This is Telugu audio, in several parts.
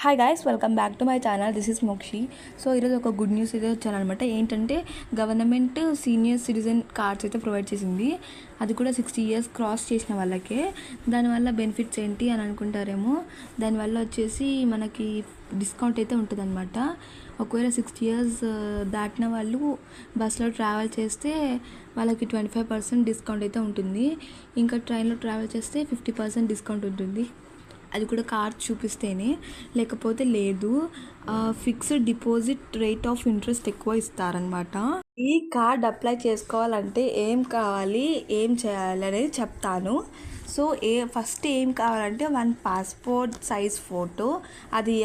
Hi guys, welcome back to my channel. This is Mokshi. So ఈరోజు ఒక గుడ్ న్యూస్ అయితే వచ్చానమాట. ఏంటంటే గవర్నమెంట్ సీనియర్ సిటిజన్ కార్డ్స్ అయితే ప్రొవైడ్ చేసింది. అది కూడా 60 years క్రాస్ చేసిన వాళ్ళకే. దానివల్ల బెనిఫిట్స్ ఏంటి అని అనుకుంటారేమో. దానివల్ల వచ్చేసి మనకి డిస్కౌంట్ అయితే ఉంటుందన్నమాట. ఒకవేళ 60 years దాటిన వాళ్ళు బస్సులో ట్రావెల్ చేస్తే వాళ్ళకి 25% డిస్కౌంట్ అయితే ఉంటుంది. ఇంకా ట్రైన్లో ట్రావెల్ చేస్తే 50% డిస్కౌంట్ ఉంటుంది. అది కూడా కార్డ్ చూపిస్తేనే, లేకపోతే లేదు. Fixed deposit rate of interest ఎక్కువ ఇస్తారనమాట. ఈ కార్డ్ అప్లై చేసుకోవాలంటే ఏం కావాలి, ఏం చేయాలి అనేది చెప్తాను. సో ఫస్ట్ ఏం కావాలంటే 1 పాస్పోర్ట్ సైజ్ ఫోటో, అది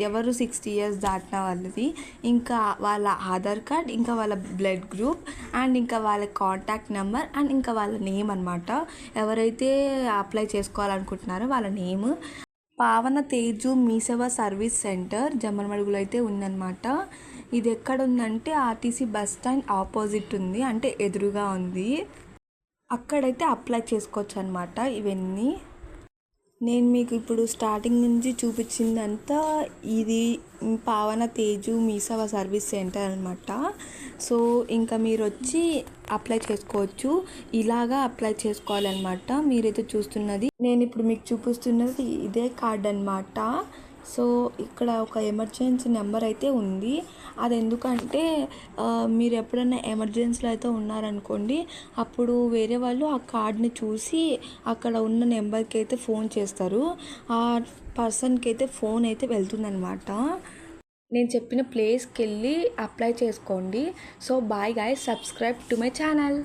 ఎవరు 60 years దాటిన వాళ్ళది, ఇంకా వాళ్ళ ఆధార్ కార్డ్, ఇంకా వాళ్ళ బ్లడ్ గ్రూప్, అండ్ ఇంకా వాళ్ళ కాంటాక్ట్ నెంబర్, అండ్ ఇంకా వాళ్ళ నేమ్ అనమాట. ఎవరైతే అప్లై చేసుకోవాలనుకుంటున్నారో వాళ్ళ నేమ్. పావన తేజు మీసేవ సర్వీస్ సెంటర్ జమ్మలమడుగులో అయితే ఉందన్నమాట. ఇది ఎక్కడ ఉందంటే ఆర్టీసీ బస్ స్టాండ్ ఆపోజిట్ ఉంది, అంటే ఎదురుగా ఉంది. అక్కడైతే అప్లై చేసుకోవచ్చు అనమాట. ఇవన్నీ నేను మీకు ఇప్పుడు స్టార్టింగ్ నుంచి చూపించిందంతా ఇది పావన తేజు మీసేవ సర్వీస్ సెంటర్ అనమాట. సో ఇంకా మీరు వచ్చి అప్లై చేసుకోవచ్చు. ఇలాగా అప్లై చేసుకోవాలన్నమాట. మీరైతే చూస్తున్నది, నేను ఇప్పుడు మీకు చూపిస్తున్నది ఇదే కార్డ్ అనమాట. సో ఇక్కడ ఒక ఎమర్జెన్సీ నెంబర్ అయితే ఉంది. అది ఎందుకంటే మీరు ఎప్పుడైనా ఎమర్జెన్సీలో అయితే ఉన్నారనుకోండి, అప్పుడు వేరే వాళ్ళు ఆ కార్డ్ని చూసి అక్కడ ఉన్న నెంబర్కి అయితే ఫోన్ చేస్తారు. ఆ పర్సన్కి అయితే ఫోన్ అయితే వెళ్తుందనమాట. నేను చెప్పిన ప్లేస్కి వెళ్ళి అప్లై చేసుకోండి. So bye guys, subscribe to my channel.